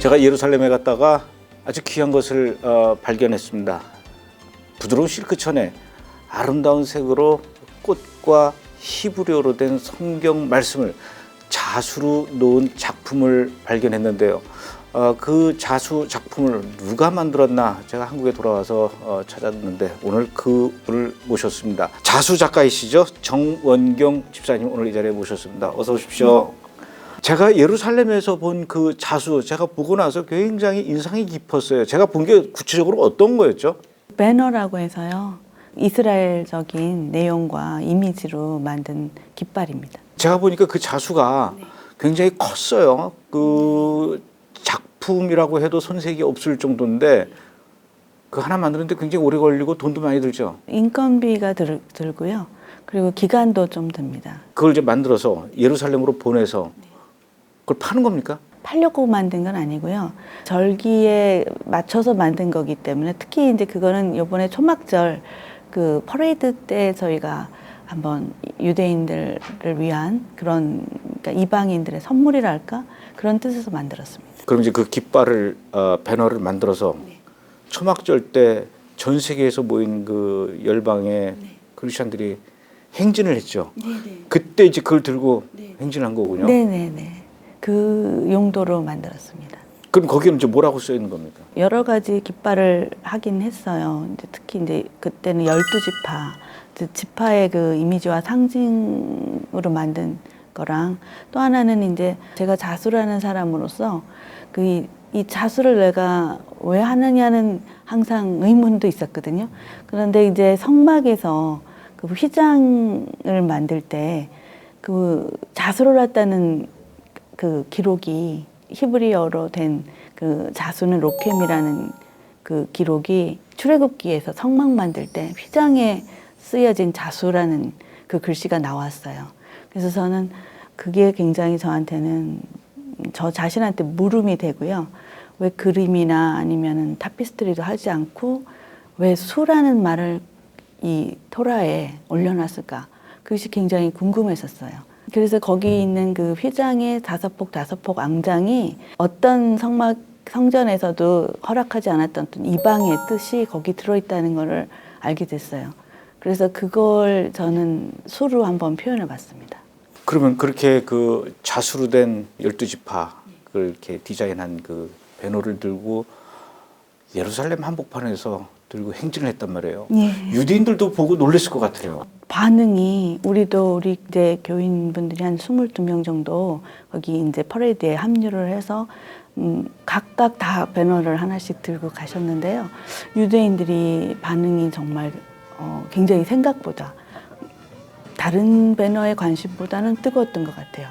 제가 예루살렘에 갔다가 아주 귀한 것을 발견했습니다. 부드러운 실크천에 아름다운 색으로 꽃과 히브리어로 된 성경 말씀을 자수로 놓은 작품을 발견했는데요. 그 자수 작품을 누가 만들었나 제가 한국에 돌아와서 찾았는데 오늘 그분을 모셨습니다. 자수 작가이시죠? 정원경 집사님 오늘 이 자리에 모셨습니다. 어서 오십시오. 제가 예루살렘에서 본 그 자수 제가 보고 나서 굉장히 인상이 깊었어요. 제가 본 게 구체적으로 어떤 거였죠? 배너라고 해서요. 이스라엘적인 내용과 이미지로 만든 깃발입니다. 제가 보니까 그 자수가 굉장히 컸어요. 그 작품이라고 해도 손색이 없을 정도인데 그 하나 만드는데 굉장히 오래 걸리고 돈도 많이 들죠. 인건비가 들고요. 그리고 기간도 좀 듭니다. 그걸 이제 만들어서 예루살렘으로 보내서 그걸 파는 겁니까? 팔려고 만든 건 아니고요. 절기에 맞춰서 만든 거기 때문에 특히 이제 그거는 이번에 초막절 그 퍼레이드 때 저희가 한번 유대인들을 위한 그런 그러니까 이방인들의 선물이랄까 그런 뜻에서 만들었습니다. 그럼 이제 그 깃발을 배너를 만들어서 초막절 때 전 세계에서 모인 그 열방의 크리스천들이 행진을 했죠. 그때 이제 그걸 들고 행진한 거군요. 네네네. 그 용도로 만들었습니다. 그럼 거기는 이제 뭐라고 써 있는 겁니까? 여러 가지 깃발을 하긴 했어요. 이제 특히 이제 그때는 12지파, 지파의 그 이미지와 상징으로 만든 거랑 또 하나는 이제 제가 자수라는 사람으로서 이 자수를 내가 왜 하느냐는 항상 의문도 있었거든요. 그런데 이제 성막에서 그 휘장을 만들 때 그 자수를 했다는 그 기록이 히브리어로 된 그 자수는 로켐이라는 그 기록이 출애굽기에서 성막 만들 때 휘장에 쓰여진 자수라는 그 글씨가 나왔어요. 그래서 저는 그게 굉장히 저한테는 저 자신한테 물음이 되고요. 왜 그림이나 아니면은 타피스트리도 하지 않고 왜 수라는 말을 이 토라에 올려놨을까? 그것이 굉장히 궁금했었어요. 그래서 거기 있는 그 휘장의 다섯 폭 앙장이 어떤 성전에서도 허락하지 않았던 어떤 이방의 뜻이 거기 들어있다는 것을 알게 됐어요. 그래서 그걸 저는 수로 한번 표현해 봤습니다. 그러면 그렇게 그 자수로 된 12지파를 이렇게 디자인한 그 배너를 들고 예루살렘 한복판에서 들고 행진을 했단 말이에요. 예. 유대인들도 보고 놀랐을 것 같아요. 반응이 우리 이제 교인분들이 한 22명 정도 거기 이제 퍼레이드에 합류를 해서 각각 다 배너를 하나씩 들고 가셨는데요. 유대인들이 반응이 정말 굉장히 생각보다 다른 배너의 관심보다는 뜨거웠던 것 같아요.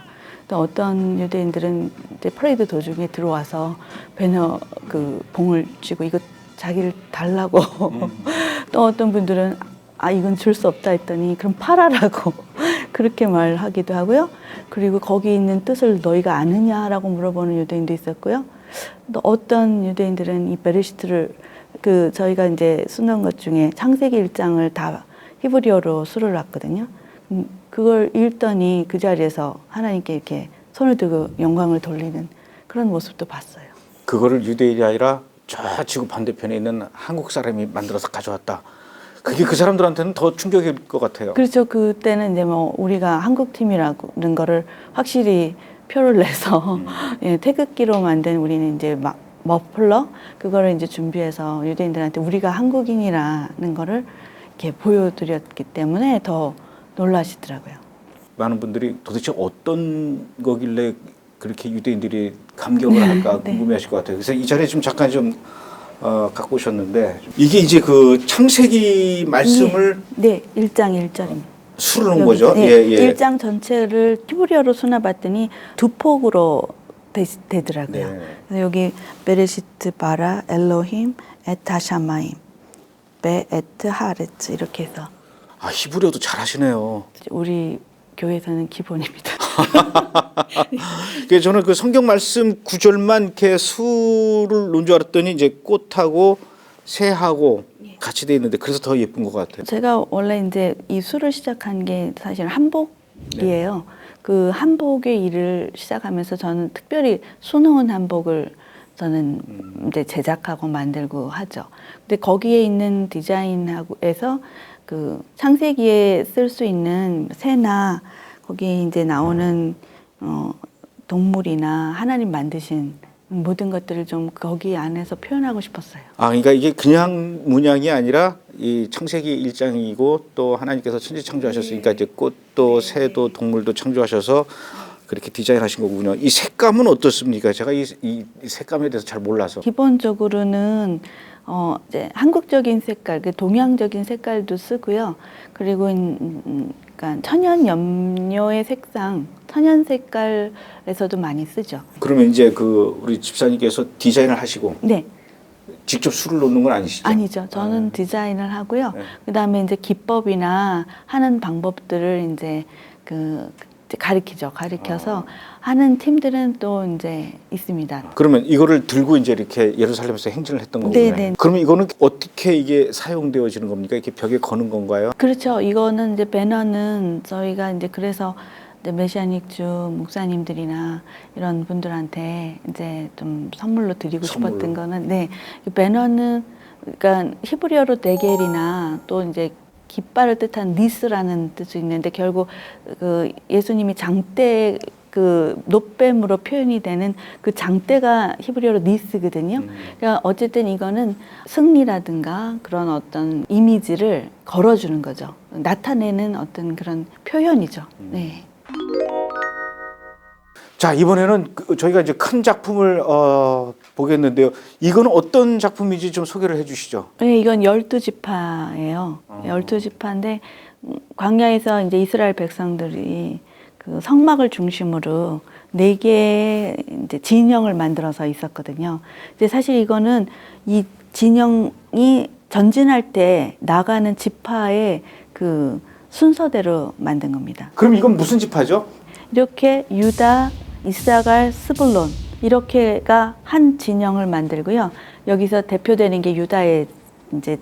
또 어떤 유대인들은 이제 퍼레이드 도중에 들어와서 배너 그 봉을 쥐고 이거 자기를 달라고 또 어떤 분들은 이건 줄 수 없다 했더니 그럼 팔아라고 그렇게 말하기도 하고요. 그리고 거기 있는 뜻을 너희가 아느냐라고 물어보는 유대인도 있었고요. 또 어떤 유대인들은 이 베레시트를 그 저희가 이제 수놓은 것 중에 창세기 1장을 다 히브리어로 수를 놨거든요. 그걸 읽더니 그 자리에서 하나님께 이렇게 손을 들고 영광을 돌리는 그런 모습도 봤어요. 그거를 유대인이 아니라 저 지구 반대편에 있는 한국 사람이 만들어서 가져왔다. 그게 그 사람들한테는 더 충격일 것 같아요. 그렇죠. 그때는 이제 뭐 우리가 한국 팀이라는 거를 확실히 표를 내서 예, 태극기로 만든 우리는 이제 막 머플러 그거를 이제 준비해서 유대인들한테 우리가 한국인이라는 거를 이렇게 보여드렸기 때문에 더 놀라시더라고요. 많은 분들이 도대체 어떤 거길래 그렇게 유대인들이 감격을 할까 궁금해하실 것 같아요. 그래서 이 자리에 좀 잠깐 좀 갖고 오셨는데 이게 이제 그 창세기 말씀을 네, 1장 1절입니다. 수를 놓은 거죠. 네, 예. 1장 전체를 히브리어로 수납봤더니 두 폭으로 되더라고요. 네. 그래서 여기 베레시트 바라 엘로힘 에타샤마임 베 에트 하레츠 이렇게 해서 히브리어도 잘하시네요. 우리 교회에서는 기본입니다. 그래서 저는 그 성경 말씀 구절만 이렇게 수를 놓은 줄 알았더니 이제 꽃하고 새하고 같이 돼 있는데 그래서 더 예쁜 것 같아요. 제가 원래 이제 이 수를 시작한 게 사실 한복이에요. 그 한복의 일을 시작하면서 저는 특별히 수놓은 한복을 저는 이제 제작하고 만들고 하죠. 근데 거기에 있는 디자인에서 그 창세기에 쓸 수 있는 새나 거기에 이제 나오는 동물이나 하나님 만드신 모든 것들을 좀 거기 안에서 표현하고 싶었어요. 아, 그러니까 이게 그냥 문양이 아니라 이 창세기 1장이고 또 하나님께서 천지 창조하셨으니까 이제 꽃도 새도 동물도 창조하셔서 그렇게 디자인하신 거군요. 이 색감은 어떻습니까? 제가 이 색감에 대해서 잘 몰라서. 기본적으로는 이제 한국적인 색깔, 그 동양적인 색깔도 쓰고요. 그리고 그러니까 천연 염료의 색상, 천연 색깔에서도 많이 쓰죠. 그러면 이제 그 우리 집사님께서 디자인을 하시고 네, 직접 술을 놓는 건 아니시죠? 아니죠. 저는 디자인을 하고요. 네. 그다음에 이제 기법이나 하는 방법들을 이제 가르쳐서 하는 팀들은 또 이제 있습니다. 그러면 이거를 들고 이제 이렇게 예루살렘에서 행진을 했던 거군요. 네네. 그러면 이거는 어떻게 이게 사용되어지는 겁니까? 이렇게 벽에 거는 건가요? 그렇죠. 이거는 이제 배너는 저희가 이제 그래서 이제 메시아닉주 목사님들이나 이런 분들한테 이제 좀 선물로 드리고 선물로. 싶었던 거는 네, 이 배너는 그러니까 히브리어로 데겔이나 또 이제 깃발을 뜻한 니스라는 뜻이 있는데 결국 그 예수님이 장대 그 노뱀으로 표현이 되는 그 장대가 히브리어로 니스거든요. 그러니까 어쨌든 이거는 승리라든가 그런 어떤 이미지를 걸어주는 거죠. 나타내는 어떤 그런 표현이죠. 네. 자, 이번에는 저희가 이제 큰 작품을 보겠는데요. 이거는 어떤 작품인지 좀 소개를 해 주시죠. 네, 이건 12지파예요. 12지파인데 광야에서 이제 이스라엘 백성들이 그 성막을 중심으로 4개의 이제 진영을 만들어서 있었거든요. 근데 사실 이거는 이 진영이 전진할 때 나가는 지파의 그 순서대로 만든 겁니다. 그럼 이건 무슨 지파죠? 이렇게 유다, 이사갈, 스불론 이렇게가 한 진영을 만들고요. 여기서 대표되는 게 유다의 이제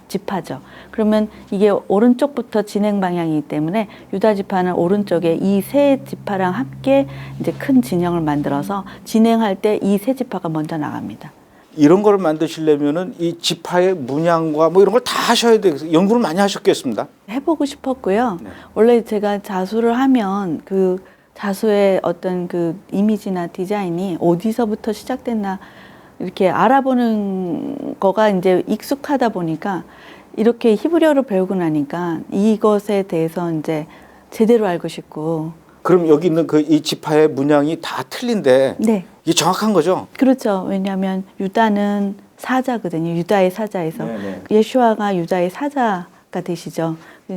지파죠. 그러면 이게 오른쪽부터 진행 방향이기 때문에 유다 지파는 오른쪽에 이 세 지파랑 함께 이제 큰 진영을 만들어서 진행할 때 이 세 지파가 먼저 나갑니다. 이런 거를 만드시려면은 이 지파의 문양과 뭐 이런 걸 다 하셔야 돼요. 연구를 많이 하셨겠습니다. 해보고 싶었고요. 네. 원래 제가 자수를 하면 그 자수의 어떤 그 이미지나 디자인이 어디서부터 시작됐나 이렇게 알아보는 거가 이제 익숙하다 보니까 이렇게 히브리어를 배우고 나니까 이것에 대해서 이제 제대로 알고 싶고. 그럼 여기 있는 그 이 지파의 문양이 다 틀린데 네. 이게 정확한 거죠? 그렇죠. 왜냐하면 유다는 사자거든요. 유다의 사자에서 네네. 예수아가 유다의 사자가 되시죠.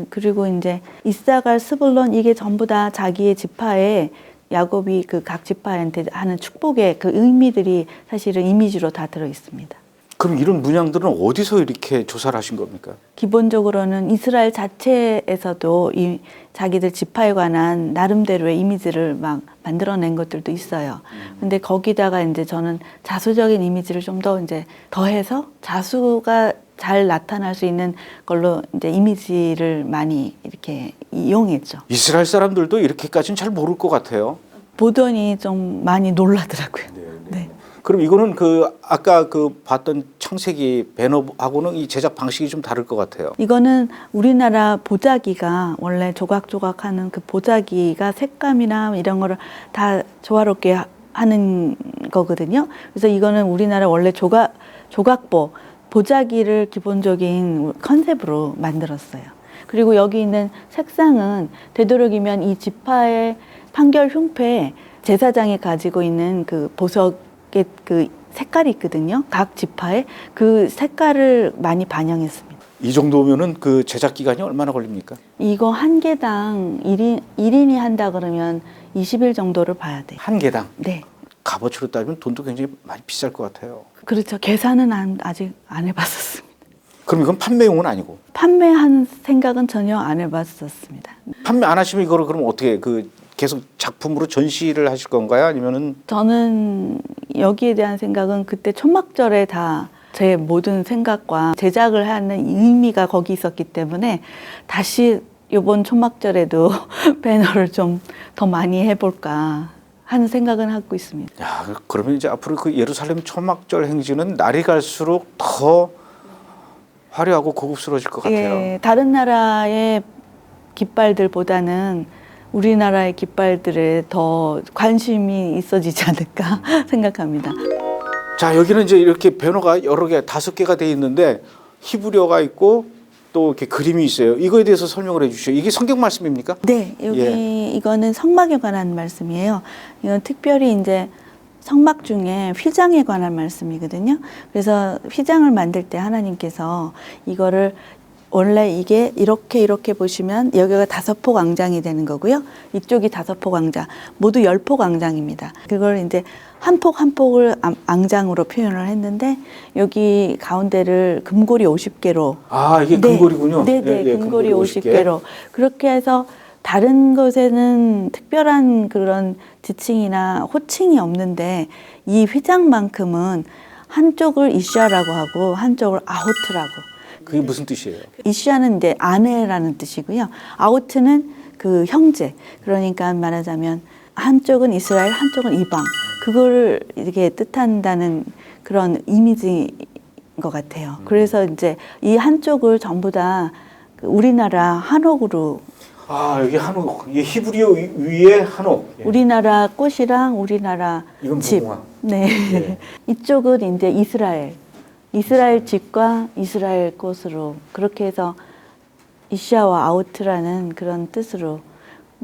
그리고 이제 이사갈, 스불론 이게 전부 다 자기의 지파에 야곱이 그 각 지파한테 하는 축복의 그 의미들이 사실은 이미지로 다 들어 있습니다. 그럼 이런 문양들은 어디서 이렇게 조사를 하신 겁니까? 기본적으로는 이스라엘 자체에서도 이 자기들 지파에 관한 나름대로의 이미지를 막 만들어낸 것들도 있어요. 근데 거기다가 이제 저는 자수적인 이미지를 좀 더 이제 더해서 자수가 잘 나타날 수 있는 걸로 이제 이미지를 많이 이렇게 이용했죠. 이스라엘 사람들도 이렇게까지는 잘 모를 것 같아요. 보더니 좀 많이 놀라더라고요. 네. 그럼 이거는 그 아까 그 봤던 창세기 배너하고는 이 제작 방식이 좀 다를 것 같아요. 이거는 우리나라 보자기가 원래 조각조각하는 그 보자기가 색감이나 이런 거를 다 조화롭게 하는 거거든요. 그래서 이거는 우리나라 원래 조각보, 보자기를 기본적인 컨셉으로 만들었어요. 그리고 여기 있는 색상은 되도록이면 이 지파의 판결 흉패에 제사장이 가지고 있는 그 보석의 그 색깔이 있거든요. 각 지파에 그 색깔을 많이 반영했습니다. 이 정도면은 그 제작 기간이 얼마나 걸립니까? 이거 한 개당 1인이 한다 그러면 20일 정도를 봐야 돼요. 한 개당. 네. 값어치로 따지면 돈도 굉장히 많이 비쌀 것 같아요. 그렇죠. 계산은 아직 안 해봤었습니다. 그럼 이건 판매용은 아니고? 판매한 생각은 전혀 안 해봤었습니다. 판매 안 하시면 이거를 그럼 어떻게 그 계속 작품으로 전시를 하실 건가요? 아니면은? 저는 여기에 대한 생각은 그때 초막절에 다 제 모든 생각과 제작을 하는 의미가 거기 있었기 때문에 다시 이번 초막절에도 배너를 좀 더 많이 해볼까 하는 생각은 하고 있습니다. 야, 그러면 이제 앞으로 그 예루살렘 초막절 행진은 날이 갈수록 더 화려하고 고급스러워질 것 같아요. 예, 다른 나라의 깃발들보다는 우리나라의 깃발들에 더 관심이 있어지지 않을까 생각합니다. 자, 여기는 이제 이렇게 배너가 여러 개, 5개가 돼 있는데 히브리어가 있고 또 이렇게 그림이 있어요. 이거에 대해서 설명을 해주시죠. 이게 성경 말씀입니까? 네, 여기 이거는 성막에 관한 말씀이에요. 이건 특별히 이제 성막 중에 휘장에 관한 말씀이거든요. 그래서 휘장을 만들 때 하나님께서 이거를 원래 이게 이렇게 보시면 여기가 5폭 왕장이 되는 거고요. 이쪽이 5폭 왕장, 모두 10폭 왕장입니다. 그걸 이제 한 폭 한 폭을 앙장으로 표현을 했는데 여기 가운데를 금고리 50개로. 아, 이게 네, 금고리군요. 네, 예, 금고리 50개로. 그렇게 해서 다른 것에는 특별한 그런 지칭이나 호칭이 없는데 이 휘장만큼은 한쪽을 이샤라고 하고 한쪽을 아호트라고. 그게 무슨 뜻이에요? 이샤는 이제 아내라는 뜻이고요. 아호트는 그 형제. 그러니까 말하자면 한쪽은 이스라엘, 한쪽은 이방. 그거를 이렇게 뜻한다는 그런 이미지인 것 같아요. 그래서 이제 이 한쪽을 전부 다 우리나라 한옥으로. 아, 여기 한옥. 이게 히브리어 위에 한옥. 예. 우리나라 꽃이랑 우리나라 이건 집. 무궁화. 네. 예. 이쪽은 이제 이스라엘 집과 이스라엘 꽃으로 그렇게 해서 이샤와 아우트라는 그런 뜻으로.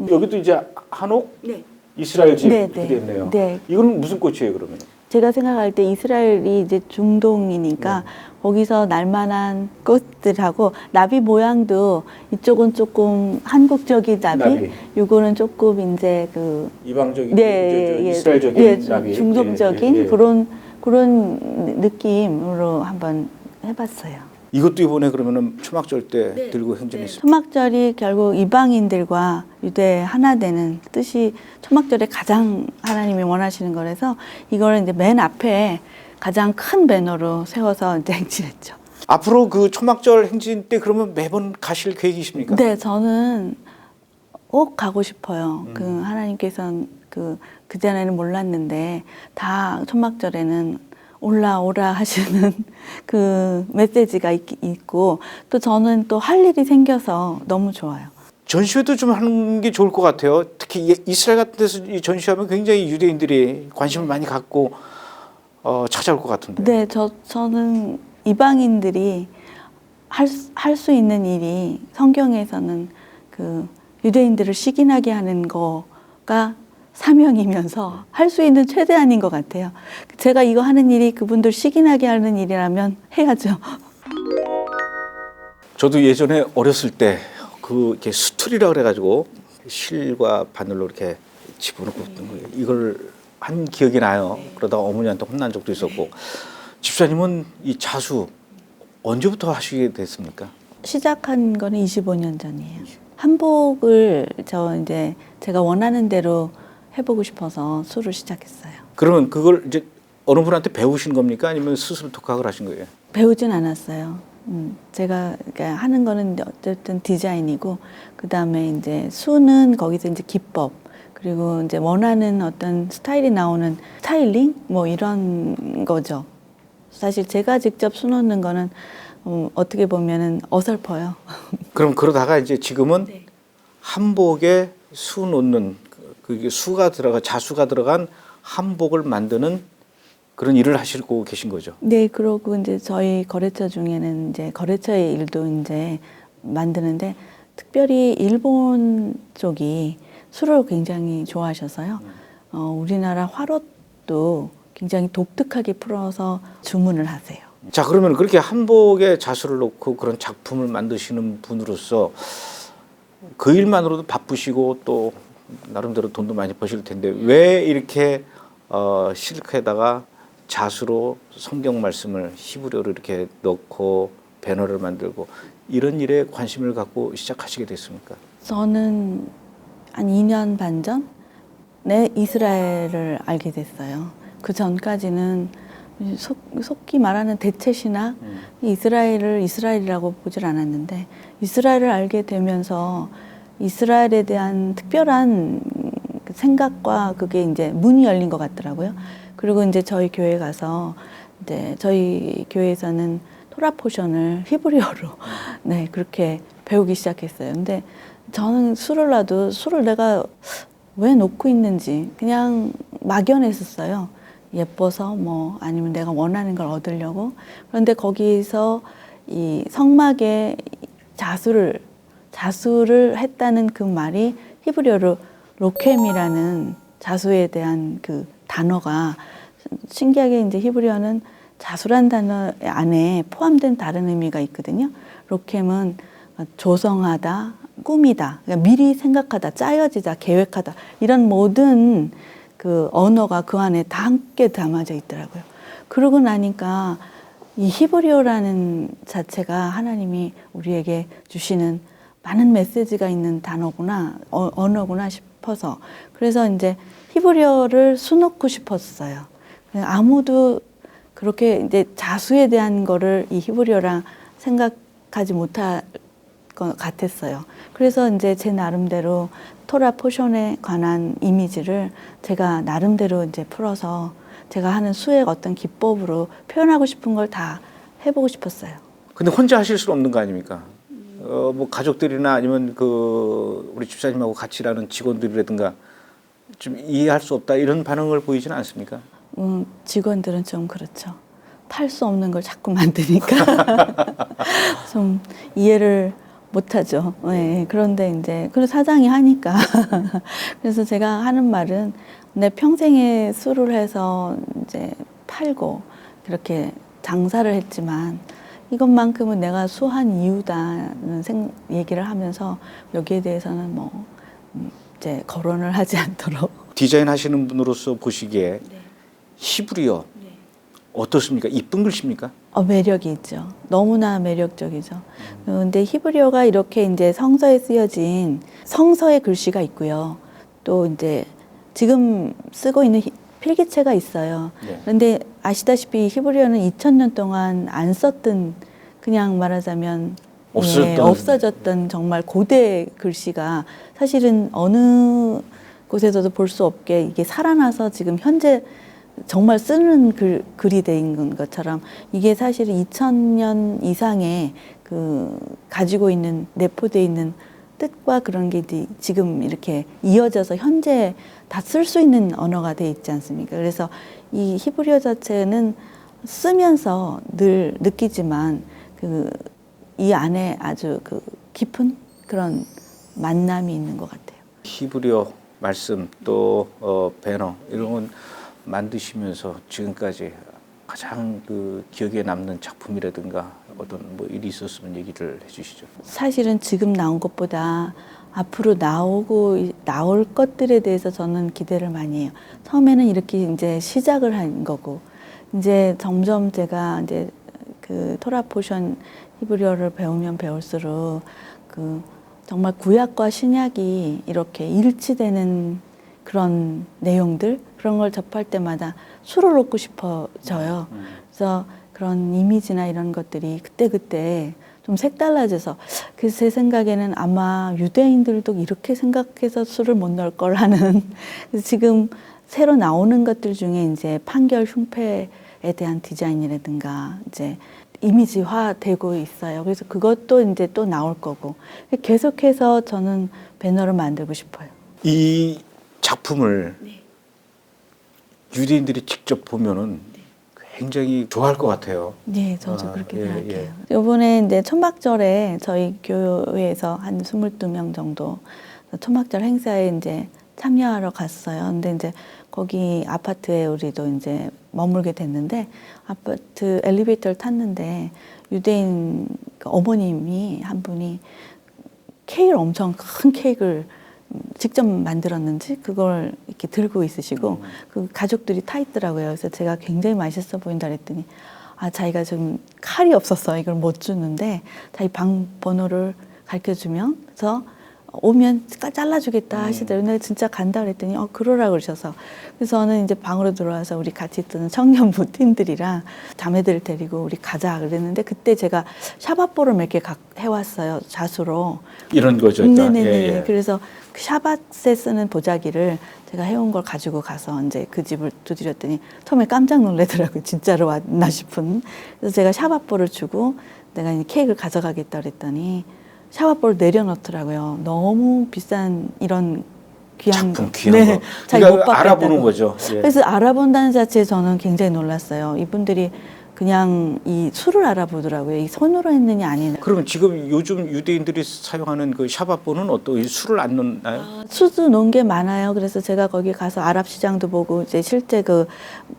여기도 이제 한옥, 네. 이스라엘 집 네, 이렇게 네. 돼 있네요. 네. 이건 무슨 꽃이에요, 그러면? 제가 생각할 때 이스라엘이 이제 중동이니까 거기서 날만한 꽃들하고 나비 모양도 이쪽은 조금 한국적인 나비. 요거는 조금 이제 그 이방적인 네, 이스라엘적인 나비. 중동적인 예, 예, 예. 그런 느낌으로 한번 해봤어요. 이것도 이번에 그러면은 초막절 때 들고 행진했습니다. 초막절이 결국 이방인들과 유대 하나 되는 뜻이 초막절에 가장 하나님이 원하시는 거라서 이걸 이제 맨 앞에 가장 큰 배너로 세워서 이제 행진했죠. 앞으로 그 초막절 행진 때 그러면 매번 가실 계획이십니까? 네, 저는 꼭 가고 싶어요. 그 하나님께서는 그 전에는 몰랐는데 다 초막절에는 올라오라 하시는 그 메시지가 있고 또 저는 또 할 일이 생겨서 너무 좋아요. 전시회도 좀 하는 게 좋을 것 같아요. 특히 이스라엘 같은 데서 이 전시하면 굉장히 유대인들이 관심을 많이 갖고 찾아올 것 같은데. 네, 저는 이방인들이 할 수 있는 일이 성경에서는 그 유대인들을 시기나게 하는 거가 사명이면서 할 수 있는 최대한인 것 같아요. 제가 이거 하는 일이 그분들 시기나게 하는 일이라면 해야죠. 저도 예전에 어렸을 때 그 이렇게 수틀이라 그래가지고 실과 바늘로 이렇게 집어넣고 있던 거예요. 이걸 한 기억이 나요. 그러다가 어머니한테 혼난 적도 있었고. 집사님은 이 자수 언제부터 하시게 됐습니까? 시작한 거는 25년 전이에요. 한복을 제가 원하는 대로 해보고 싶어서 수를 시작했어요. 그러면 그걸 이제 어느 분한테 배우신 겁니까? 아니면 스스로 독학을 하신 거예요? 배우진 않았어요. 제가 하는 거는 어쨌든 디자인이고, 그 다음에 이제 수는 거기서 이제 기법, 그리고 이제 원하는 어떤 스타일이 나오는 스타일링? 뭐 이런 거죠. 사실 제가 직접 수 놓는 거는 어떻게 보면은 어설퍼요. 그럼 그러다가 이제 지금은 한복에 수 놓는 그게 자수가 들어간 한복을 만드는 그런 일을 하시고 계신 거죠. 네, 그러고 이제 저희 거래처 중에는 이제 거래처의 일도 이제 만드는데 특별히 일본 쪽이 술을 굉장히 좋아하셔서요. 우리나라 화롯도 굉장히 독특하게 풀어서 주문을 하세요. 자, 그러면 그렇게 한복에 자수를 놓고 그런 작품을 만드시는 분으로서 그 일만으로도 바쁘시고 또 나름대로 돈도 많이 버실 텐데 왜 이렇게 실크에다가 자수로 성경 말씀을 히브리어로 이렇게 넣고 배너를 만들고 이런 일에 관심을 갖고 시작하시게 됐습니까? 저는 한 2년 반 전에 이스라엘을 알게 됐어요. 그 전까지는 속히 말하는 대체 신학, 이스라엘을 이스라엘이라고 보질 않았는데 이스라엘을 알게 되면서 이스라엘에 대한 특별한 그 생각과 그게 이제 문이 열린 것 같더라고요. 그리고 이제 저희 교회 가서 이제 저희 교회에서는 토라 포션을 히브리어로 네, 그렇게 배우기 시작했어요. 근데 저는 술을 놔도 술을 내가 왜 놓고 있는지 그냥 막연했었어요. 예뻐서 뭐 아니면 내가 원하는 걸 얻으려고. 그런데 거기서 이 성막에 자수를 했다는 그 말이 히브리어로 로켐이라는 자수에 대한 그 단어가 신기하게 이제 히브리어는 자수란 단어 안에 포함된 다른 의미가 있거든요. 로켐은 조성하다, 꾸미다, 그러니까 미리 생각하다, 짜여지다, 계획하다 이런 모든 그 언어가 그 안에 다 함께 담아져 있더라고요. 그러고 나니까 이 히브리어라는 자체가 하나님이 우리에게 주시는 많은 메시지가 있는 단어구나, 언어구나 싶어서 그래서 이제 히브리어를 수놓고 싶었어요. 아무도 그렇게 이제 자수에 대한 거를 이 히브리어랑 생각하지 못할 것 같았어요. 그래서 이제 제 나름대로 토라 포션에 관한 이미지를 제가 나름대로 이제 풀어서 제가 하는 수의 어떤 기법으로 표현하고 싶은 걸 다 해보고 싶었어요. 근데 혼자 하실 수는 없는 거 아닙니까? 뭐 가족들이나 아니면 그 우리 집사님하고 같이 일하는 직원들이라든가 좀 이해할 수 없다 이런 반응을 보이지는 않습니까? 직원들은 좀 그렇죠. 팔 수 없는 걸 자꾸 만드니까 좀 이해를 못하죠. 네, 그런데 이제 그리고 사장이 하니까 그래서 제가 하는 말은 내 평생에 술을 해서 이제 팔고 그렇게 장사를 했지만 이것만큼은 내가 수한 이유다는 얘기를 하면서 여기에 대해서는 뭐 이제 거론을 하지 않도록. 디자인 하시는 분으로서 보시기에 네. 히브리어 어떻습니까? 이쁜 글씨입니까? 매력이 있죠. 너무나 매력적이죠. 근데 히브리어가 이렇게 이제 성서에 쓰여진 성서의 글씨가 있고요. 또 이제 지금 쓰고 있는 필기체가 있어요. 네. 그런데 아시다시피 히브리어는 2000년 동안 안 썼던 그냥 말하자면 없어졌던 정말 고대 글씨가 사실은 어느 곳에서도 볼 수 없게 이게 살아나서 지금 현재 정말 쓰는 글이 된 것처럼 이게 사실은 2000년 이상의 그 가지고 있는 내포되어 있는 뜻과 그런 게 지금 이렇게 이어져서 현재 다 쓸 수 있는 언어가 돼 있지 않습니까? 그래서 이 히브리어 자체는 쓰면서 늘 느끼지만 그 이 안에 아주 그 깊은 그런 만남이 있는 것 같아요. 히브리어 말씀 또 배너 이런 건 만드시면서 지금까지 가장 그 기억에 남는 작품이라든가 어떤 뭐 일이 있었으면 얘기를 해주시죠. 사실은 지금 나온 것보다 앞으로 나올 것들에 대해서 저는 기대를 많이 해요. 처음에는 이렇게 이제 시작을 한 거고, 이제 점점 제가 이제 그 토라 포션 히브리어를 배우면 배울수록 그 정말 구약과 신약이 이렇게 일치되는 그런 내용들 그런 걸 접할 때마다 술을 놓고 싶어져요. 그래서 그런 이미지나 이런 것들이 그때그때 좀 색달라져서 그래서 제 생각에는 아마 유대인들도 이렇게 생각해서 술을 못 넣을 걸 하는 그래서 지금 새로 나오는 것들 중에 이제 판결 흉패에 대한 디자인이라든가 이제 이미지화 되고 있어요. 그래서 그것도 이제 또 나올 거고 계속해서 저는 배너를 만들고 싶어요. 이 작품을 유대인들이 직접 보면은 굉장히 좋아할 것 같아요. 네, 저도 그렇게 예, 생각해요. 이번에 이제 초막절에 저희 교회에서 한 22명 정도 초막절 행사에 이제 참여하러 갔어요. 근데 이제 거기 아파트에 우리도 이제 머물게 됐는데 아파트 엘리베이터를 탔는데 유대인 어머님이 한 분이 케이크를 엄청 큰 케이크를 직접 만들었는지 그걸 이렇게 들고 있으시고 그 가족들이 타 있더라고요. 그래서 제가 굉장히 맛있어 보인다 그랬더니 자기가 좀 칼이 없어서 이걸 못 주는데 자기 방 번호를 가르쳐 주면 그래서 오면 잘라주겠다 하시더라고요. 근데 진짜 간다 그랬더니 그러라 그러셔서 그래서 저는 이제 방으로 들어와서 우리 같이 있던 청년부 팀들이랑 자매들을 데리고 우리 가자 그랬는데 그때 제가 샤바뽀를 몇 개 해왔어요. 자수로. 이런 거죠. 네네네. 예, 예. 그래서 그 샤밧에 쓰는 보자기를 제가 해온 걸 가지고 가서 이제 그 집을 두드렸더니 처음에 깜짝 놀라더라고요. 진짜로 왔나 싶은. 그래서 제가 샤밧볼을 주고 내가 이제 케이크를 가져가겠다 그랬더니 샤밧볼을 내려놓더라고요. 너무 비싼 이런 귀한 작품 귀한 거. 잘 못 그러니까 받겠다고. 알아보는 거죠. 예. 그래서 알아본다는 자체에 저는 굉장히 놀랐어요. 이분들이 그냥 이 술을 알아보더라고요. 이 손으로 했느냐 아니냐. 그러면 지금 요즘 유대인들이 사용하는 그 샤밧볼은 어떤 술을 안 넣나요? 수도 놓은 게 많아요. 그래서 제가 거기 가서 아랍 시장도 보고 이제 실제 그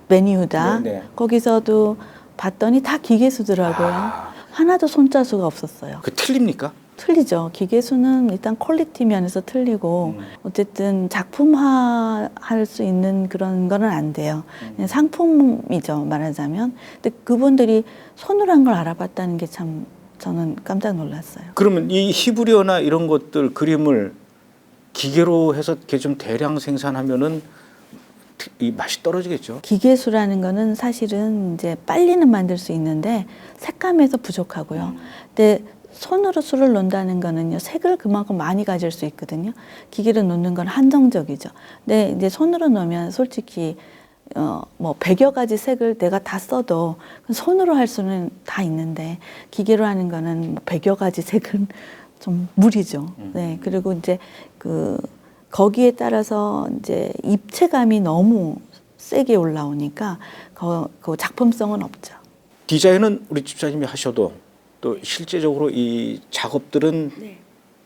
메뉴다 네. 거기서도 봤더니 다 기계수더라고요. 하나도 손자수가 없었어요. 그 틀립니까? 틀리죠. 기계수는 일단 퀄리티 면에서 틀리고 어쨌든 작품화 할 수 있는 그런 거는 안 돼요. 그냥 상품이죠, 말하자면. 근데 그분들이 손으로 한 걸 알아봤다는 게 참 저는 깜짝 놀랐어요. 그러면 이 히브리어나 이런 것들 그림을 기계로 해서 이렇게 좀 대량 생산하면은 이 맛이 떨어지겠죠. 기계수라는 거는 사실은 이제 빨리는 만들 수 있는데 색감에서 부족하고요. 근데 손으로 술을 놓는다는 거는요, 색을 그만큼 많이 가질 수 있거든요. 기계로 놓는 건 한정적이죠. 근데 이제 손으로 놓으면 솔직히 뭐 100여 가지 색을 내가 다 써도 손으로 할 수는 다 있는데 기계로 하는 거는 뭐 100여 가지 색은 좀 무리죠. 네. 그리고 이제 거기에 따라서 이제 입체감이 너무 세게 올라오니까 그 작품성은 없죠. 디자인은 우리 집사님이 하셔도 또 실제적으로 이 작업들은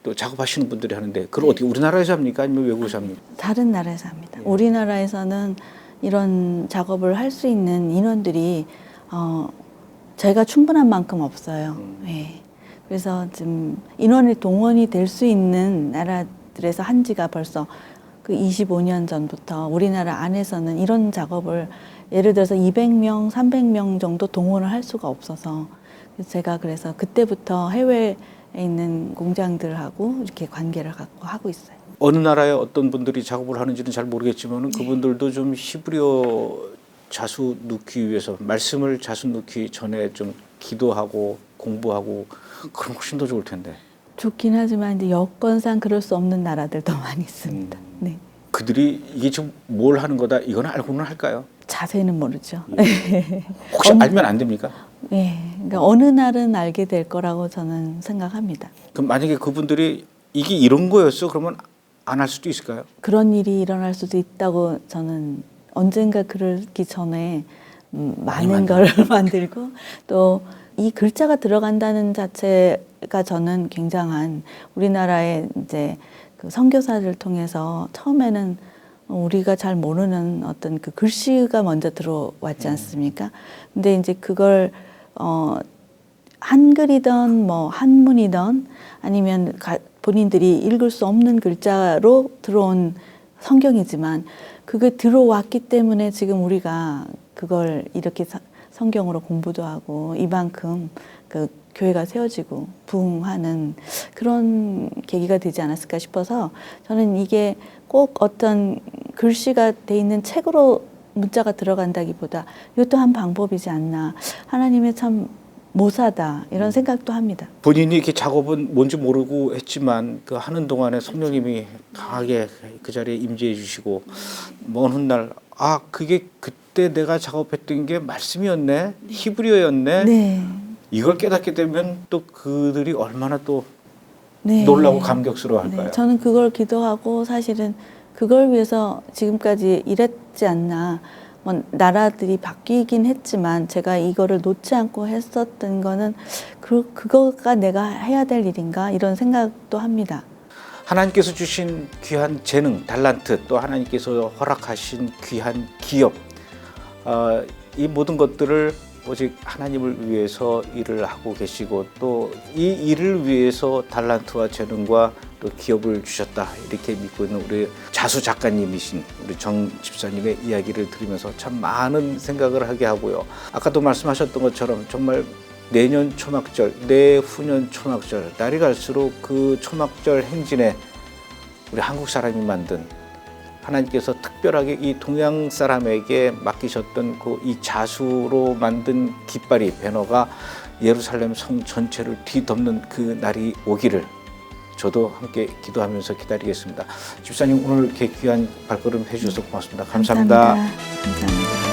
또 작업하시는 분들이 하는데 그걸 어떻게 우리나라에서 합니까? 아니면 외국에서 합니까? 다른 나라에서 합니다. 우리나라에서는 이런 작업을 할 수 있는 인원들이 저희가 충분한 만큼 없어요. 네. 그래서 좀 인원이 동원이 될 수 있는 나라들에서 한 지가 벌써 그 25년 전부터 우리나라 안에서는 이런 작업을 예를 들어서 200명, 300명 정도 동원을 할 수가 없어서 제가 그래서 그때부터 해외에 있는 공장들하고 이렇게 관계를 갖고 하고 있어요. 어느 나라에 어떤 분들이 작업을 하는지는 잘 모르겠지만 그분들도 좀 히브리어 자수 넣기 위해서 말씀을 자수 넣기 전에 좀 기도하고 공부하고 그럼 훨씬 더 좋을 텐데. 좋긴 하지만 이제 여건상 그럴 수 없는 나라들도 많이 있습니다. 네. 그들이 이게 지금 뭘 하는 거다 이건 알고는 할까요? 자세히는 모르죠. 혹시 알면 안 됩니까? 예, 그러니까 어느 날은 알게 될 거라고 저는 생각합니다. 그럼 만약에 그분들이 이게 이런 거였어 그러면 안 할 수도 있을까요? 그런 일이 일어날 수도 있다고 저는 언젠가 그러기 전에 많은 걸 만들고 또 이 글자가 들어간다는 자체가 저는 굉장한 우리나라의 이제 그 선교사를 통해서 처음에는 우리가 잘 모르는 어떤 그 글씨가 먼저 들어왔지 않습니까? 근데 이제 그걸 한글이든 뭐 한문이든 아니면 본인들이 읽을 수 없는 글자로 들어온 성경이지만 그게 들어왔기 때문에 지금 우리가 그걸 이렇게 성경으로 공부도 하고 이만큼 그 교회가 세워지고 부흥하는 그런 계기가 되지 않았을까 싶어서 저는 이게 꼭 어떤 글씨가 돼 있는 책으로 문자가 들어간다기보다 이것도 한 방법이지 않나. 하나님의 참 모사다 이런 생각도 합니다. 본인이 이렇게 작업은 뭔지 모르고 했지만 그 하는 동안에 성령님이 강하게 그 자리에 임재해 주시고 먼 훗날 아 그게 그때 내가 작업했던 게 말씀이었네 히브리어였네 네. 이걸 깨닫게 되면 또 그들이 얼마나 또 네. 놀라고 감격스러워할까요? 네. 저는 그걸 기도하고 사실은 그걸 위해서 지금까지 일했지 않나. 뭐 나라들이 바뀌긴 했지만 제가 이거를 놓지 않고 했었던 거는 그거가 내가 해야 될 일인가 이런 생각도 합니다. 하나님께서 주신 귀한 재능, 달란트 또 하나님께서 허락하신 귀한 기업 이 모든 것들을 오직 하나님을 위해서 일을 하고 계시고 또 이 일을 위해서 달란트와 재능과 또 기업을 주셨다 이렇게 믿고 있는 우리 자수 작가님이신 우리 정 집사님의 이야기를 들으면서 참 많은 생각을 하게 하고요. 아까도 말씀하셨던 것처럼 정말 내년 초막절, 내후년 초막절 날이 갈수록 그 초막절 행진에 우리 한국 사람이 만든 하나님께서 특별하게 이 동양 사람에게 맡기셨던 그 이 자수로 만든 깃발이 배너가 예루살렘 성 전체를 뒤덮는 그 날이 오기를 저도 함께 기도하면서 기다리겠습니다. 집사님 오늘 이렇게 귀한 발걸음 해주셔서 고맙습니다. 감사합니다. 감사합니다.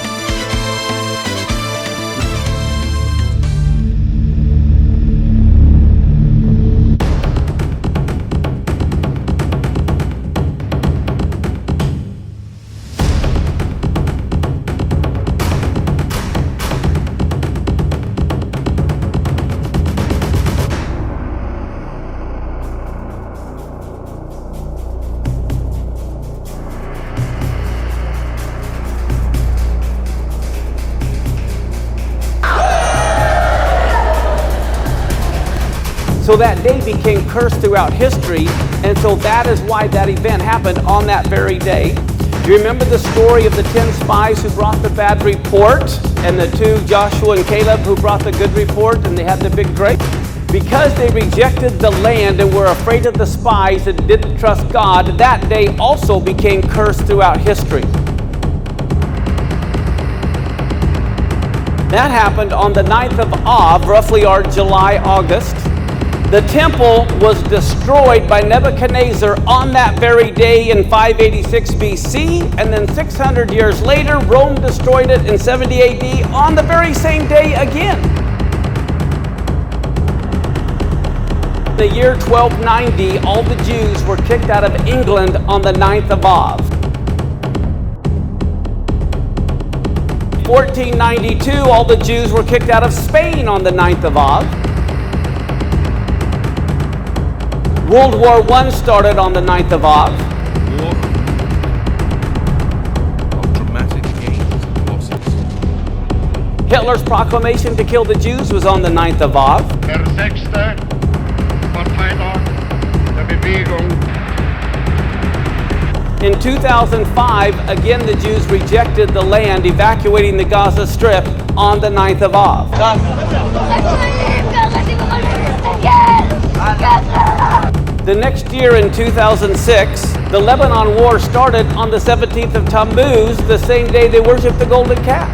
So that day became cursed throughout history, and so that is why that event happened on that very day. Do you remember the story of the 10 spies who brought the bad report, and the 2, Joshua and Caleb, who brought the good report, and they had the big grape? Because they rejected the land and were afraid of the spies and didn't trust God, that day also became cursed throughout history. That happened on the 9th of Av, roughly our July, August. The temple was destroyed by Nebuchadnezzar on that very day in 586 BC, and then 600 years later, Rome destroyed it in 70 AD on the very same day again. In the year 1290, all the Jews were kicked out of England on the 9th of Av. 1492, all the Jews were kicked out of Spain on the 9th of Av. World War I started on the 9th of Av. War of dramatic gains and losses. Hitler's proclamation to kill the Jews was on the 9th of Av. Der 6. Parteitag der Bewegung. In 2005, again the Jews rejected the land, evacuating the Gaza Strip on the 9th of Av. The next year in 2006, the Lebanon War started on the 17th of Tammuz, the same day they worshiped the golden calf.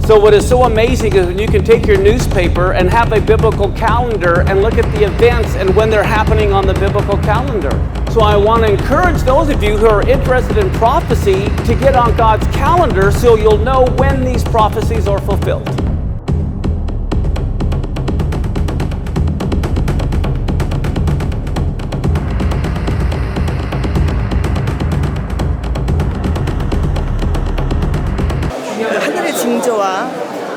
So what is so amazing is when you can take your newspaper and have a biblical calendar and look at the events and when they're happening on the biblical calendar. So I want to encourage those of you who are interested in prophecy to get on God's calendar so you'll know when these prophecies are fulfilled. 하늘의 징조와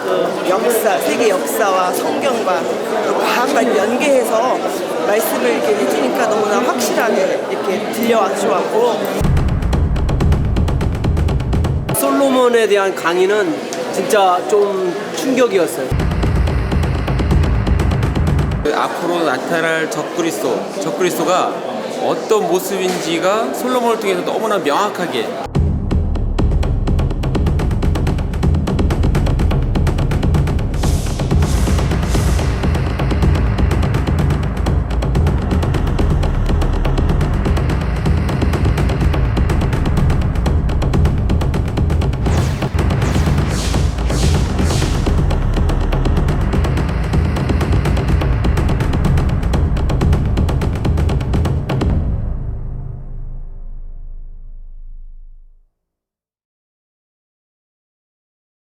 그 역사, 세계 역사와 성경과 또 과학을 연계해서 말씀을 이렇게 해주니까 너무나 확실하게 이렇게 들려왔고 솔로몬에 대한 강의는 진짜 좀 충격이었어요. 앞으로 나타날 적그리스도가 어떤 모습인지가 솔로몬을 통해서 너무나 명확하게